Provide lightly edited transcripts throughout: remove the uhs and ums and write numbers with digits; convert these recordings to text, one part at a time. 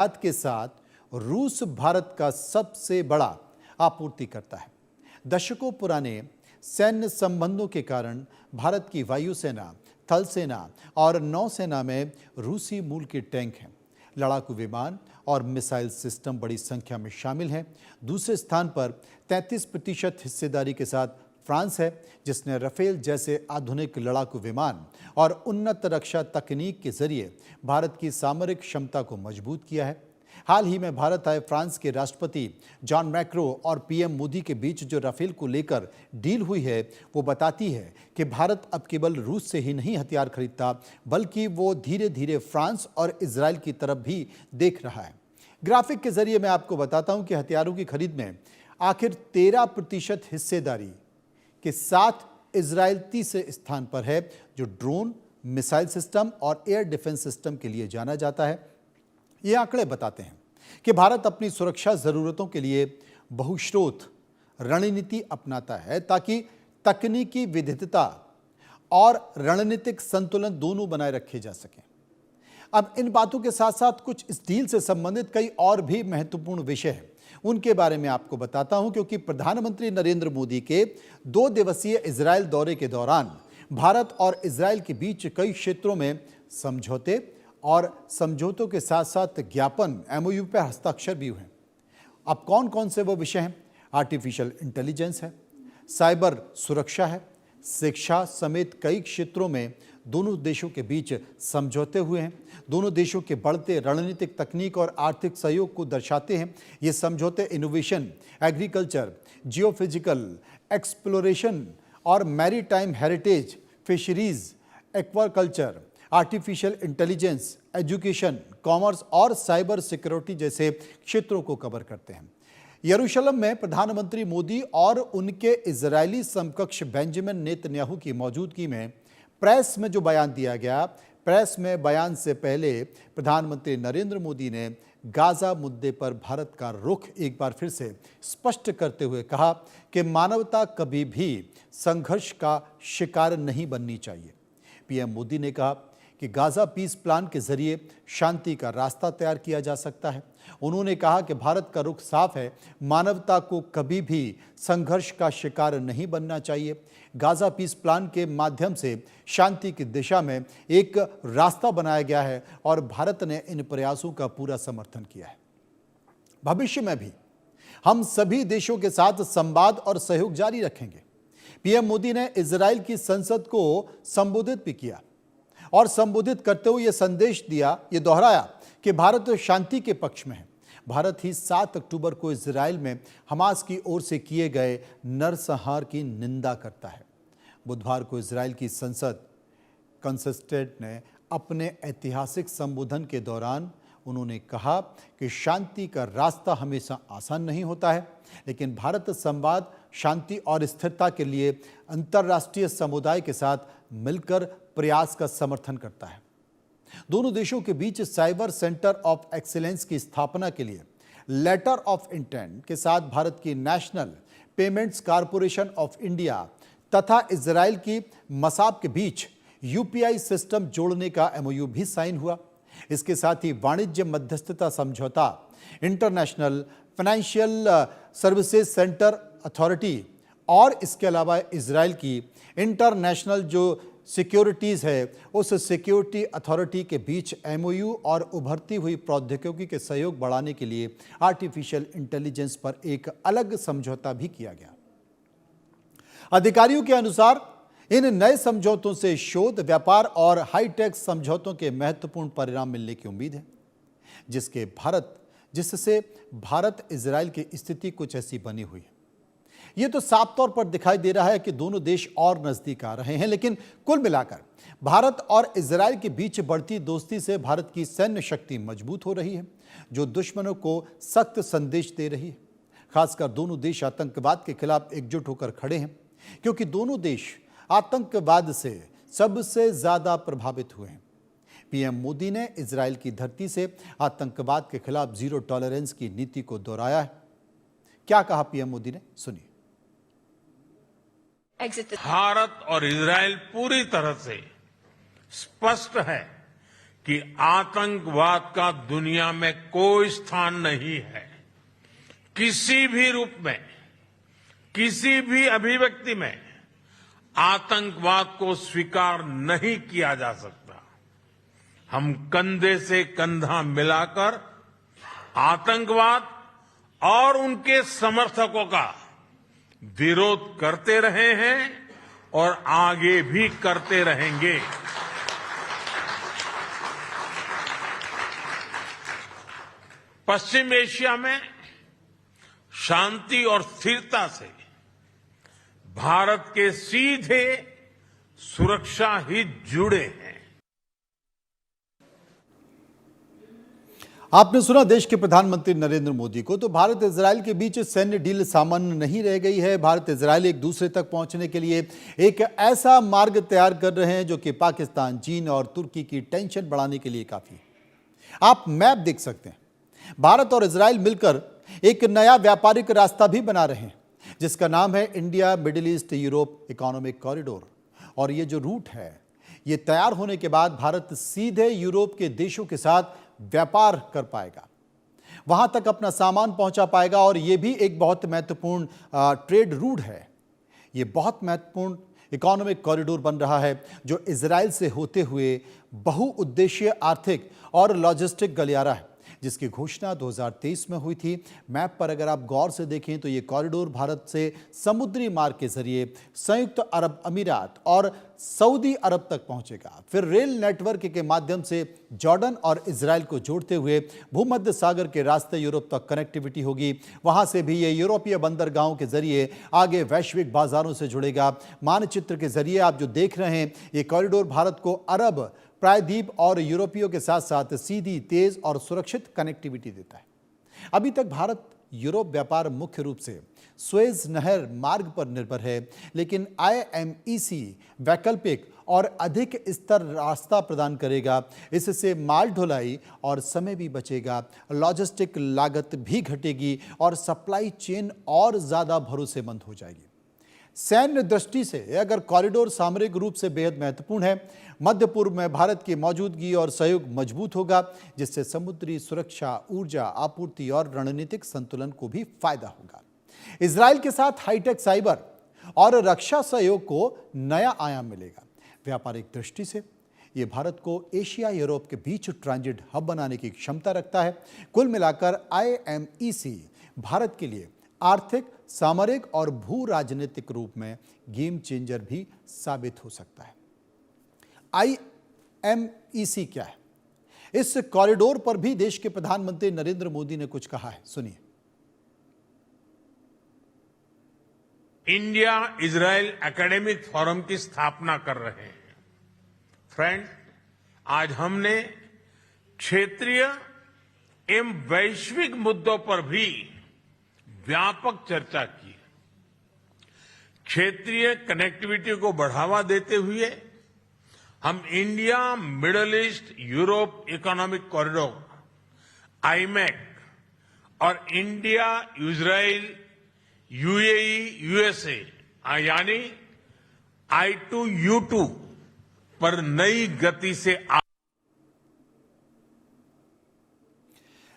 भारत के साथ रूस भारत का सबसे बड़ा आपूर्तिकर्ता है। दशकों पुराने सैन्य संबंधों के कारण भारत की वायुसेना, थल सेना और नौसेना में रूसी मूल के टैंक हैं। लड़ाकू विमान और मिसाइल सिस्टम बड़ी संख्या में शामिल हैं। दूसरे स्थान पर 33% हिस्सेदारी के साथ फ्रांस है, जिसने राफेल जैसे आधुनिक लड़ाकू विमान और उन्नत रक्षा तकनीक के जरिए भारत की सामरिक क्षमता को मजबूत किया है। हाल ही में भारत आए फ्रांस के राष्ट्रपति जॉन मैक्रो और पीएम मोदी के बीच जो राफेल को लेकर डील हुई है, वो बताती है कि भारत अब केवल रूस से ही नहीं हथियार खरीदता, बल्कि वो धीरे धीरे फ्रांस और इजराइल की तरफ भी देख रहा है। ग्राफिक के जरिए मैं आपको बताता हूं कि हथियारों की खरीद में आखिर 13% हिस्सेदारी के साथ इजराइल तीसरे स्थान पर है, जो ड्रोन, मिसाइल सिस्टम और एयर डिफेंस सिस्टम के लिए जाना जाता है। ये आंकड़े बताते हैं कि भारत अपनी सुरक्षा जरूरतों के लिए बहुस्रोत रणनीति अपनाता है, ताकि तकनीकी विविधता और रणनीतिक संतुलन दोनों बनाए रखे जा सकें। अब इन बातों के साथ साथ कुछ इस डील से संबंधित कई और भी महत्वपूर्ण विषय हैं, उनके बारे में आपको बताता हूं, क्योंकि प्रधानमंत्री नरेंद्र मोदी के 2 दिवसीय इजराइल दौरे के दौरान भारत और इजराइल के बीच कई क्षेत्रों में समझौते और समझौतों के साथ साथ ज्ञापन एमओयू पर हस्ताक्षर भी हुए। अब कौन कौन से वो विषय हैं? आर्टिफिशियल इंटेलिजेंस है, साइबर सुरक्षा है, शिक्षा समेत कई क्षेत्रों में दोनों देशों के बीच समझौते हुए हैं। दोनों देशों के बढ़ते रणनीतिक, तकनीक और आर्थिक सहयोग को दर्शाते हैं। ये समझौते इनोवेशन, एग्रीकल्चर, जियोफिजिकल एक्सप्लोरेशन और maritime heritage, fisheries, aquaculture, artificial intelligence, education, commerce और साइबर सिक्योरिटी जैसे क्षेत्रों को कवर करते हैं। यरूशलेम में प्रधानमंत्री मोदी और उनके इजरायली समकक्ष बेंजामिन नेतन्याहू की मौजूदगी में प्रेस में जो बयान दिया गया, प्रेस में बयान से पहले प्रधानमंत्री नरेंद्र मोदी ने गाजा मुद्दे पर भारत का रुख एक बार फिर से स्पष्ट करते हुए कहा कि मानवता कभी भी संघर्ष का शिकार नहीं बननी चाहिए। पीएम मोदी ने कहा कि गाजा पीस प्लान के जरिए शांति का रास्ता तैयार किया जा सकता है। उन्होंने कहा कि भारत का रुख साफ है, मानवता को कभी भी संघर्ष का शिकार नहीं बनना चाहिए। गाजा पीस प्लान के माध्यम से शांति की दिशा में एक रास्ता बनाया गया है और भारत ने इन प्रयासों का पूरा समर्थन किया है। भविष्य में भी हम सभी देशों के साथ संवाद और सहयोग जारी रखेंगे। पीएम मोदी ने इजराइल की संसद को संबोधित भी किया और संबोधित करते हुए यह संदेश दिया, ये दोहराया कि भारत शांति के पक्ष में है। भारत ही 7 अक्टूबर को इजराइल में हमास की ओर से किए गए नरसंहार की निंदा करता है। बुधवार को इजराइल की संसद कनेसेट ने अपने ऐतिहासिक संबोधन के दौरान उन्होंने कहा कि शांति का रास्ता हमेशा आसान नहीं होता है, लेकिन भारत संवाद, शांति और स्थिरता के लिए अंतर्राष्ट्रीय समुदाय के साथ मिलकर प्रयास का समर्थन करता है। दोनों देशों के बीच साइबर सेंटर ऑफ एक्सीलेंस की स्थापना के लिए लेटर ऑफ इंटेंट के साथ भारत की national payments corporation of India तथा इजराइल की मसाब के बीच यूपीआई सिस्टम जोड़ने का एमओयू भी साइन हुआ। इसके साथ ही वाणिज्य मध्यस्थता समझौता, international financial services centre authority और इसके अलावा इजराइल की इंटरनेशनल जो सिक्योरिटीज़ है, उस सिक्योरिटी अथॉरिटी के बीच एमओयू और उभरती हुई प्रौद्योगिकी के सहयोग बढ़ाने के लिए आर्टिफिशियल इंटेलिजेंस पर एक अलग समझौता भी किया गया। अधिकारियों के अनुसार इन नए समझौतों से शोध, व्यापार और हाईटेक समझौतों के महत्वपूर्ण परिणाम मिलने की उम्मीद है, जिससे भारत इजराइल की स्थिति कुछ ऐसी बनी हुई है। यह तो साफ तौर पर दिखाई दे रहा है कि दोनों देश और नजदीक आ रहे हैं, लेकिन कुल मिलाकर भारत और इजराइल के बीच बढ़ती दोस्ती से भारत की सैन्य शक्ति मजबूत हो रही है, जो दुश्मनों को सख्त संदेश दे रही है। खासकर दोनों देश आतंकवाद के खिलाफ एकजुट होकर खड़े हैं, क्योंकि दोनों देश आतंकवाद से सबसे ज्यादा प्रभावित हुए हैं। पीएम मोदी ने इजराइल की धरती से आतंकवाद के खिलाफ जीरो टॉलरेंस की नीति को दोहराया है। क्या कहा पीएम मोदी ने, सुनिए। भारत और इजराइल पूरी तरह से स्पष्ट है कि आतंकवाद का दुनिया में कोई स्थान नहीं है। किसी भी रूप में, किसी भी अभिव्यक्ति में आतंकवाद को स्वीकार नहीं किया जा सकता। हम कंधे से कंधा मिलाकर आतंकवाद और उनके समर्थकों का विरोध करते रहे हैं और आगे भी करते रहेंगे। पश्चिम एशिया में शांति और स्थिरता से भारत के सीधे सुरक्षा हित जुड़े हैं। आपने सुना देश के प्रधानमंत्री नरेंद्र मोदी को। तो भारत इजराइल के बीच सैन्य डील सामान्य नहीं रह गई है। भारत इजराइल एक दूसरे तक पहुंचने के लिए एक ऐसा मार्ग तैयार कर रहे हैं जो कि पाकिस्तान, चीन और तुर्की की टेंशन बढ़ाने के लिए काफी है। आप मैप देख सकते हैं। भारत और इजराइल मिलकर एक नया व्यापारिक रास्ता भी बना रहे हैं जिसका नाम है India middle east Europe economic corridor. और ये जो रूट है, ये तैयार होने के बाद भारत सीधे यूरोप के देशों के साथ व्यापार कर पाएगा, वहां तक अपना सामान पहुंचा पाएगा। और यह भी एक बहुत महत्वपूर्ण ट्रेड रूट है। यह बहुत महत्वपूर्ण इकोनॉमिक कॉरिडोर बन रहा है जो इजराइल से होते हुए बहुउद्देशीय आर्थिक और लॉजिस्टिक गलियारा है जिसकी घोषणा 2023 में हुई थी। मैप पर अगर आप गौर से देखें तो ये कॉरिडोर भारत से समुद्री मार्ग के जरिए संयुक्त अरब अमीरात और सऊदी अरब तक पहुंचेगा। फिर रेल नेटवर्क के माध्यम से जॉर्डन और इजराइल को जोड़ते हुए भूमध्य सागर के रास्ते यूरोप तक कनेक्टिविटी होगी। वहां से भी ये यूरोपीय बंदरगाहों के जरिए आगे वैश्विक बाजारों से जुड़ेगा। मानचित्र के जरिए आप जो देख रहे हैं, ये कॉरिडोर भारत को अरब प्रायद्वीप और यूरोपियों के साथ साथ सीधी, तेज और सुरक्षित कनेक्टिविटी देता है। अभी तक भारत यूरोप व्यापार मुख्य रूप से सुएज नहर मार्ग पर निर्भर है, लेकिन IMEC वैकल्पिक और अधिक स्तर रास्ता प्रदान करेगा। इससे माल ढुलाई और समय भी बचेगा, लॉजिस्टिक लागत भी घटेगी और सप्लाई चेन और ज्यादा भरोसेमंद हो जाएगी। सैन्य दृष्टि से अगर कॉरिडोर सामरिक रूप से बेहद महत्वपूर्ण है, मध्य पूर्व में भारत की मौजूदगी और सहयोग मजबूत होगा जिससे समुद्री सुरक्षा, ऊर्जा आपूर्ति और रणनीतिक संतुलन को भी फायदा होगा। इजराइल के साथ हाईटेक साइबर और रक्षा सहयोग को नया आयाम मिलेगा। व्यापारिक दृष्टि से यह भारत को एशिया यूरोप के बीच ट्रांजिट हब बनाने की क्षमता रखता है। कुल मिलाकर IMEC भारत के लिए आर्थिक, सामरिक और भू राजनीतिक रूप में गेम चेंजर भी साबित हो सकता है। IMEC क्या है? इस कॉरिडोर पर भी देश के प्रधानमंत्री नरेंद्र मोदी ने कुछ कहा है, सुनिए। इंडिया इजराइल एकेडमिक फोरम की स्थापना कर रहे हैं। फ्रेंड, आज हमने क्षेत्रीय एवं वैश्विक मुद्दों पर भी व्यापक चर्चा की। क्षेत्रीय कनेक्टिविटी को बढ़ावा देते हुए हम India middle east Europe economic corridor IMEC और इंडिया इजराइल UAE USA यानी I2U2 पर नई गति से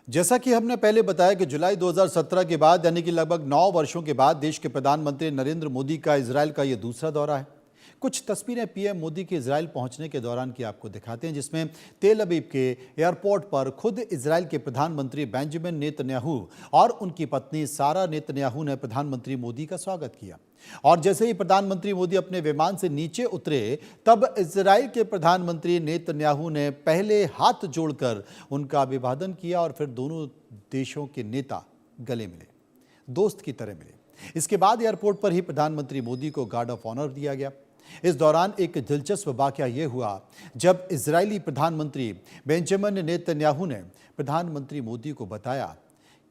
जैसा कि हमने पहले बताया कि जुलाई 2017 के बाद यानी कि लगभग 9 वर्षों के बाद देश के प्रधानमंत्री नरेंद्र मोदी का इजराइल का यह दूसरा दौरा है। कुछ तस्वीरें PM मोदी के इजराइल पहुंचने के दौरान की आपको दिखाते हैं, जिसमें तेल अवीव के एयरपोर्ट पर खुद इजराइल के प्रधानमंत्री बेंजामिन नेतन्याहू और उनकी पत्नी सारा नेतन्याहू ने प्रधानमंत्री मोदी का स्वागत किया। और जैसे ही प्रधानमंत्री मोदी अपने विमान से नीचे उतरे, तब इजराइल के प्रधानमंत्री नेतन्याहू ने पहले हाथ जोड़कर उनका अभिवादन किया और फिर दोनों देशों के नेता गले मिले, दोस्त की तरह मिले। इसके बाद एयरपोर्ट पर ही प्रधानमंत्री मोदी को गार्ड ऑफ ऑनर दिया गया। इस दौरान एक दिलचस्प वाकया यह हुआ जब इजरायली प्रधानमंत्री बेंजामिन नेतन्याहू ने प्रधानमंत्री मोदी को बताया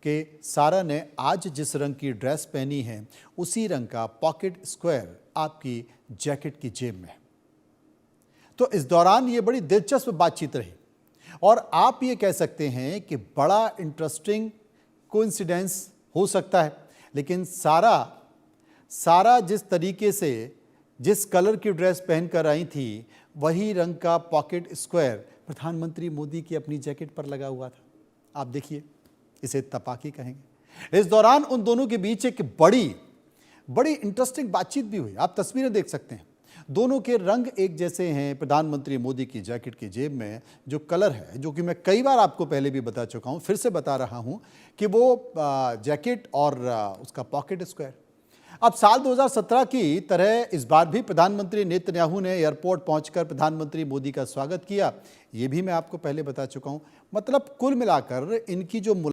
कि सारा ने आज जिस रंग की ड्रेस पहनी है उसी रंग का पॉकेट स्क्वायर आपकी जैकेट की जेब में। तो इस दौरान ये बड़ी दिलचस्प बातचीत रही और आप ये कह सकते हैं कि बड़ा इंटरेस्टिंग कोइंसिडेंस हो सकता है। लेकिन सारा जिस तरीके से जिस कलर की ड्रेस पहनकर आई थी, वही रंग का पॉकेट स्क्वायर प्रधानमंत्री मोदी की अपनी जैकेट पर लगा हुआ था। आप देखिए, इसे तपाकी कहेंगे। इस दौरान उन दोनों के बीच एक बड़ी इंटरेस्टिंग बातचीत भी हुई। आप तस्वीरें देख सकते हैं, दोनों के रंग एक जैसे हैं। प्रधानमंत्री मोदी की जैकेट की जेब में जो कलर है, जो कि मैं कई बार आपको पहले भी बता चुका हूं, फिर से बता रहा हूं कि वो जैकेट और उसका पॉकेट स्क्वायर। अब साल 2017 की तरह इस बार भी प्रधानमंत्री नेतन्याहू ने एयरपोर्ट पहुंचकर प्रधानमंत्री मोदी का स्वागत किया। ये भी मैं आपको पहले बता चुका हूं। मतलब कुल मिलाकर इनकी जो